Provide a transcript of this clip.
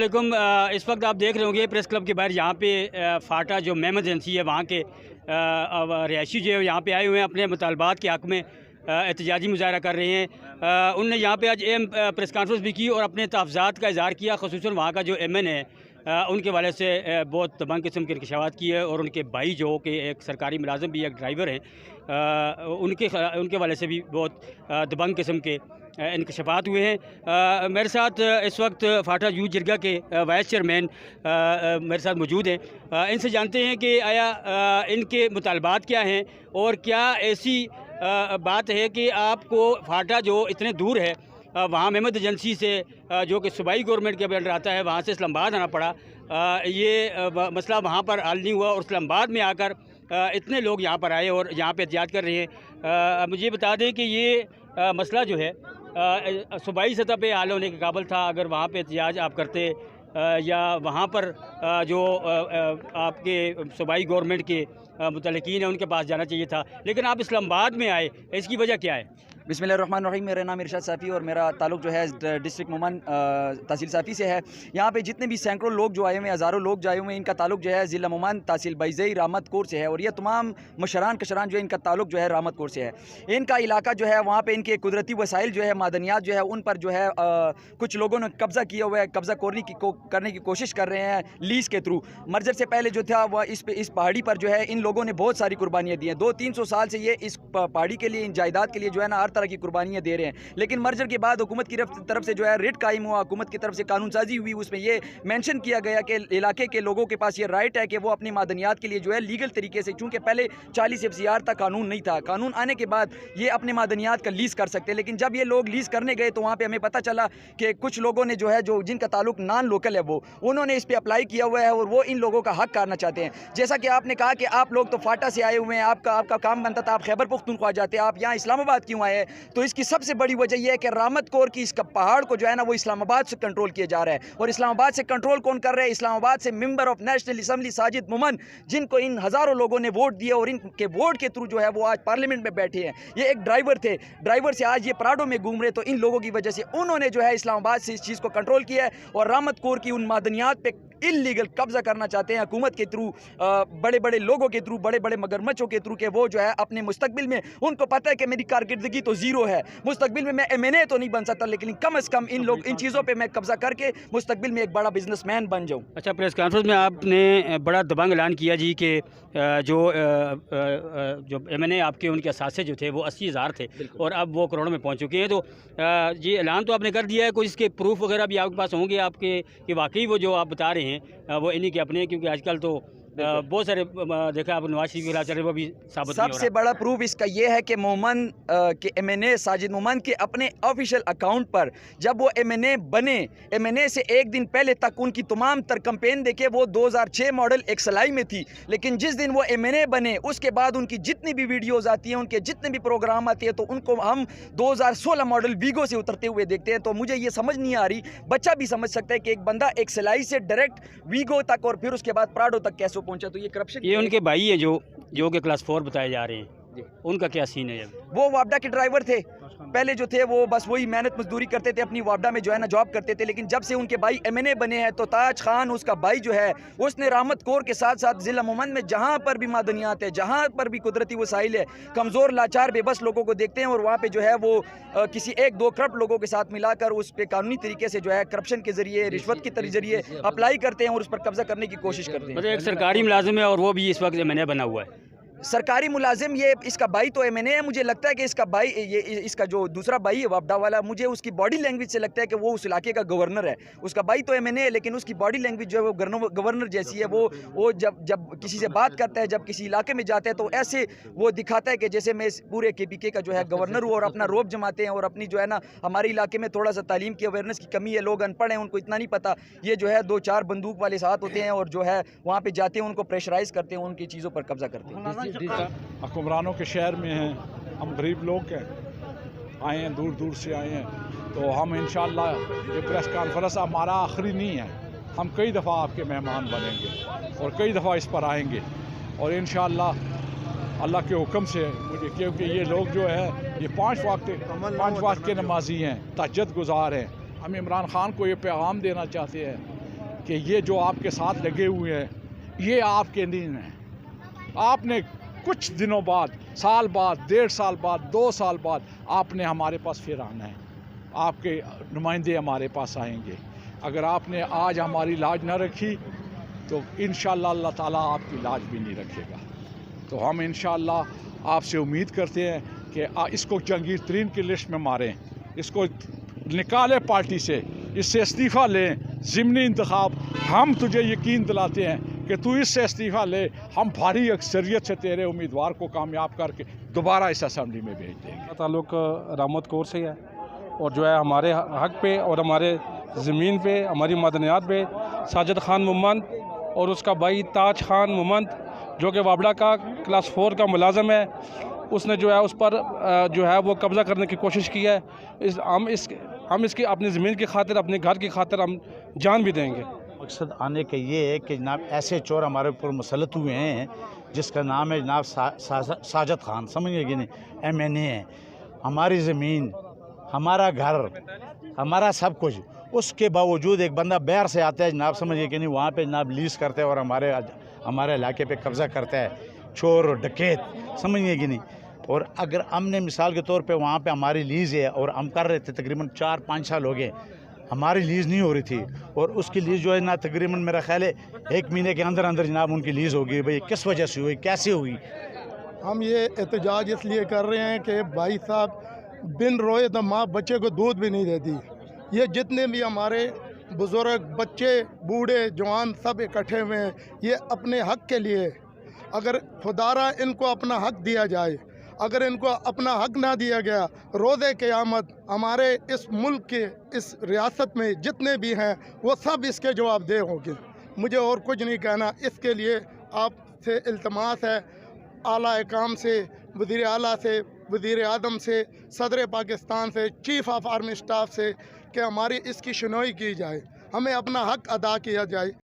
वालेकुम। इस वक्त आप देख रहे होंगे प्रेस क्लब के बाहर यहाँ पे फाटा जो मेम एजेंसी है वहाँ के रिहायशी जो है यहाँ पे आए हुए हैं, अपने मुतालबात के हक़ में एहतजाजी मुजाहरा कर रहे हैं। उन्होंने यहाँ पे आज प्रेस कॉन्फ्रेंस भी की और अपने तहफ़्ज़ात का इज़हार किया, ख़ुसूसन वहाँ का जो MN है उनके वाले से बहुत तबांग किस्म के इंकशाफात किए और उनके भाई जो कि एक सरकारी मुलाजिम भी एक ड्राइवर हैं, उनके वाले से भी बहुत दबंग किस्म के इंकशाफात हुए हैं। मेरे साथ इस वक्त फाटा यूथ जिरगा के वाइस चेयरमैन मेरे साथ मौजूद हैं। इनसे जानते हैं कि आया इनके मुतालबात क्या हैं और क्या ऐसी बात है कि आपको फाटा जो इतने दूर है वहाँ मेमद एजेंसी से जो कि सूबाई गवर्नमेंट के अंडर आता है वहाँ से इस्लामाबाद आना पड़ा, ये मसला वहाँ पर हल नहीं हुआ और इस्लामाबाद में आकर इतने लोग यहाँ पर आए और यहाँ पे एहतियात कर रहे हैं। मुझे बता दें कि ये मसला जो है सूबाई सतह पे हल होने के काबिल था। अगर वहाँ पे एहतियाज आप करते या वहाँ पर जो आपके सूबाई गवर्नमेंट के मुतल्लिकीन हैं उनके पास जाना चाहिए था, लेकिन आप इस्लामाबाद में आए, इसकी वजह क्या है? बिस्मिल्लाहिर्रहमानिर्रहीम। मेरा नाम इरशाद साफ़ी और मेरा ताल्लुक़ जो है डिस्ट्रिक्ट मोमन तहसील साफ़ी से है। यहाँ पे जितने भी सैकड़ों लोग जो आए हुए हैं, हज़ारों लोग जो आए हुए हैं, इनका ताल्लुक़ जो है ज़िला मोमन तहसील बैज़ई रहमत कोर से है और ये तमाम मशरान कशरान जो है इनका ताल्लुक़ जो है रहमत कोर से है। इनका इलाका जो है वहाँ पर इनके कुदरती वसाइल जो है, मादनियात जो है, उन पर जो है कुछ लोगों ने कब्ज़ा किया हुआ है, कब्ज़ा करने की कोशिश कर रहे हैं लीज़ के थ्रू। मर्जर से पहले जो था वह इस पहाड़ी पर जो है इन लोगों ने बहुत सारी कुर्बानियाँ दी हैं। 200-300 साल से ये इस पहाड़ी के लिए, इन जायदाद के लिए जो है ना हर तरह की कुर्बानियाँ दे रहे हैं। लेकिन मर्जर के बाद हुकूमत की तरफ से जो है रिट कायम हुआ, हुकूमत की तरफ से कानून साजी हुई, उसमें ये मेंशन किया गया कि इलाके के लोगों के पास ये राइट है कि वो अपनी मादनियात के लिए जो है लीगल तरीके से, चूँकि पहले 40 FCR तक कानून नहीं था, कानून आने के बाद ये अपने मादनियात का लीज़ कर सकते। लेकिन जब ये लोग लीज़ करने गए तो वहाँ पर हमें पता चला कि कुछ लोगों ने जो है, जो जिनका ताल्लुक नॉन लोकल है, वो उन्होंने इस पर अप्लाई किया हुआ है और वो इन लोगों का हक करना चाहते हैं। जैसा कि आपने कहा कि आप लोग तो फाटा से आए हुए हैं, आपका काम बनता था आप खैबर पख्तूनख्वा जाते, आप यहाँ इस्लामाबाद क्यों आए हैं? तो इसकी सबसे बड़ी वजह यह है कि रहमत कोर की इसका पहाड़ को जो है ना वो इस्लामाबाद से कंट्रोल किया जा रहा है। और इस्लामाबाद से कंट्रोल कौन कर रहा है? इस्लामाबाद से member of national assembly Sajid Momin, जिनको इन हज़ारों लोगों ने वोट दिया और इनके वोट के थ्रू जो है वो आज पार्लियामेंट में बैठे हैं। ये एक ड्राइवर थे, ड्राइवर से आज ये प्राडो में घूम रहे, तो इन लोगों की वजह से उन्होंने जो है इस्लामाबाद से इस चीज़ को कंट्रोल किया है और रहमत कोर की उन मादनियात पे इल्लीगल कब्जा करना चाहते हैं हुकूमत के थ्रू, बड़े बड़े लोगों के थ्रू, बड़े बड़े मगरमच्छों के थ्रू, के वो जो है अपने मुस्तकबिल में, उनको पता है कि मेरी कारकर्दगी तो ज़ीरो है, मुस्तकबिल में मैं MNA तो नहीं बन सकता, लेकिन कम से कम इन चीज़ों पे मैं कब्जा करके मुस्तकबिल में एक बड़ा बिजनेसमैन बन जाऊँ। अच्छा, प्रेस कॉन्फ्रेंस में आपने बड़ा दबंग ऐलान किया जी कि जो MNA आपके उनके असासे जो थे वो 80,000 थे और अब वो करोड़ों में पहुँच चुके हैं। तो ये ऐलान तो आपने कर दिया है, कोई इसके प्रूफ वगैरह भी आपके पास होंगे आपके कि वाकई वो जो आप बता रहे हैं वो इन्हीं के अपने? क्योंकि आजकल तो बहुत सारे देखा आप नवाज शरीफ के खिलाफ चल रहे, वो भी साबित सबसे बड़ा प्रूफ इसका ये है कि मोमन के MNA साजिद मोमन के अपने ऑफिशियल अकाउंट पर जब वो MNA बने, MNA से एक दिन पहले तक उनकी तमाम तर कैंपेन देखे वो 2006 मॉडल एक सलाई में थी, लेकिन जिस दिन वो MNA बने उसके बाद उनकी जितनी भी वीडियोज़ आती हैं, उनके जितने भी प्रोग्राम आते हैं, तो उनको हम 2016 मॉडल वीगो से उतरते हुए देखते हैं। तो मुझे ये समझ नहीं आ रही, बच्चा भी समझ सकता है कि एक बंदा एक सलाई से डायरेक्ट वीगो तक और फिर उसके बाद प्राडो तक कैसे पहुंचा। तो ये करप्शन, ये उनके भाई हैं जो कि क्लास 4 बताए जा रहे हैं, उनका क्या सीन है? वो वापडा के ड्राइवर थे, पहले जो थे वो बस वही मेहनत मजदूरी करते थे, अपनी वापडा में जो है ना जॉब करते थे। लेकिन जब से उनके भाई MNA बने हैं तो ताज खान उसका भाई जो है उसने रहमत कोर के साथ साथ ज़िला मोमन में जहाँ पर भी मादनियात है, जहाँ पर भी कुदरती वसाइल है, कमज़ोर लाचार बेबस लोगों को देखते हैं और वहाँ पे जो है वो किसी 1-2 करप्ट लोगों के साथ मिलाकर उस पर कानूनी तरीके से जो है करप्शन के जरिए, रिश्वत के जरिए अप्लाई करते हैं और उस पर कब्जा करने की कोशिश करते हैं। मतलब एक सरकारी मुलाजिम है और वो भी इस वक्त MNA बना हुआ है। सरकारी मुलाजिम, ये इसका भाई तो MNA है। मुझे लगता है कि इसका भाई, ये इसका जो दूसरा भाई है वापडा वाला, मुझे उसकी बॉडी लैंग्वेज से लगता है कि वो उस इलाके का गवर्नर है। उसका भाई तो MNA है लेकिन उसकी बॉडी लैंग्वेज जो है वो गवर्नर जैसी है। वो जब किसी से बात करता है, जब किसी इलाके में जाता है, तो ऐसे वो दिखाता है कि जैसे मैं पूरे KPK का जो है गवर्नर हूँ और अपना रोब जमाते हैं और अपनी जो है ना हमारे इलाके में थोड़ा सा तालीम की अवेयरनेस की कमी है, लोग अनपढ़ हैं, उनको इतना नहीं पता। ये जो है 2-4 बंदूक वाले साथ होते हैं और जो है वहाँ पर जाते हैं, उनको प्रेशराइज करते हैं, उनकी चीज़ों पर कब्जा करते हैं। हुक्मरानों के शहर में हैं, हम गरीब लोग हैं, आए हैं, दूर दूर से आए हैं। तो हम इंशाअल्लाह ये प्रेस कॉन्फ्रेंस हमारा आखिरी नहीं है, हम कई दफ़ा आपके मेहमान बनेंगे और कई दफ़ा इस पर आएंगे और इंशाअल्लाह अल्लाह के हुक्म से मुझे, क्योंकि ये लोग जो है ये 5 वक्त के नमाजी हैं, तहज्जुद गुजार हैं। हम इमरान खान को ये पैगाम देना चाहते हैं कि ये जो आपके साथ लगे हुए हैं ये आपके नहीं हैं। आपने कुछ दिनों बाद, साल बाद, 1.5 साल बाद, 2 साल बाद आपने हमारे पास फिर आना है। आपके नुमाइंदे हमारे पास आएंगे। अगर आपने आज हमारी लाज न रखी तो इंशाअल्लाह अल्लाह ताला आपकी लाज भी नहीं रखेगा। तो हम इंशाअल्लाह आपसे उम्मीद करते हैं कि इसको जंगीर तरीन की लिस्ट में मारें, इसको निकालें पार्टी से, इससे इस्तीफ़ा लें। ज़िमनी इंतखाब हम तुझे यकीन दिलाते हैं कि तू इससे इस्तीफ़ा ले, हम भारी अक्सरियत से तेरे उम्मीदवार को कामयाब करके दोबारा इस असम्बली में भेज देंगे। ताल्लुक रामत कोर से है और जो है हमारे हक पे और हमारे ज़मीन पे, हमारी मदनियात पे साजिद खान मोमंद और उसका भाई ताज खान मोमंद जो कि वाबड़ा का क्लास 4 का मुलाजम है, उसने जो है उस पर जो है वो कब्ज़ा करने की कोशिश की है। हम इसकी अपनी ज़मीन की खातिर, अपने घर की खातिर हम जान भी देंगे। मकसद आने का ये है कि जनाब ऐसे चोर हमारे ऊपर मुसल्लत हुए हैं जिसका नाम है जनाब साजिद खान, समझिए कि नहीं, MNA है। हमारी ज़मीन, हमारा घर, हमारा सब कुछ, उसके बावजूद एक बंदा बाहर से आता है जनाब, समझिए कि नहीं, वहाँ पे जनाब लीज़ करते हैं और हमारे इलाके पे कब्ज़ा करता है, चोर डकैत, समझिए कि नहीं। और अगर हमने मिसाल के तौर पे वहाँ पे हमारी लीज़ है और हम कर रहे थे, तकरीबन 4-5 साल हो गए हमारी लीज़ नहीं हो रही थी, और उसकी लीज़ जो है ना तकरीबन मेरा ख्याल है 1 महीने के अंदर अंदर जनाब उनकी लीज़ होगी। भाई किस वजह से हुई, कैसे हुई? हम ये एहतजाज इसलिए कर रहे हैं कि भाई साहब बिन रोए तो माँ बच्चे को दूध भी नहीं देती। ये जितने भी हमारे बुज़ुर्ग, बच्चे, बूढ़े, जवान सब इकट्ठे हुए हैं, ये अपने हक़ के लिए, अगर खुदारा इनको अपना हक़ दिया जाए, अगर इनको अपना हक़ ना दिया गया, रोज़े क़यामत हमारे इस मुल्क के, इस रियासत में जितने भी हैं वो सब इसके जवाबदेह होंगे। मुझे और कुछ नहीं कहना। इसके लिए आपसे इल्तमास है, आला इकाम से, वज़ीर आला से, वज़ीर आज़म से, सदर पाकिस्तान से, चीफ़ ऑफ आर्मी स्टाफ से कि हमारी इसकी शुनोई की जाए, हमें अपना हक़ अदा किया जाए।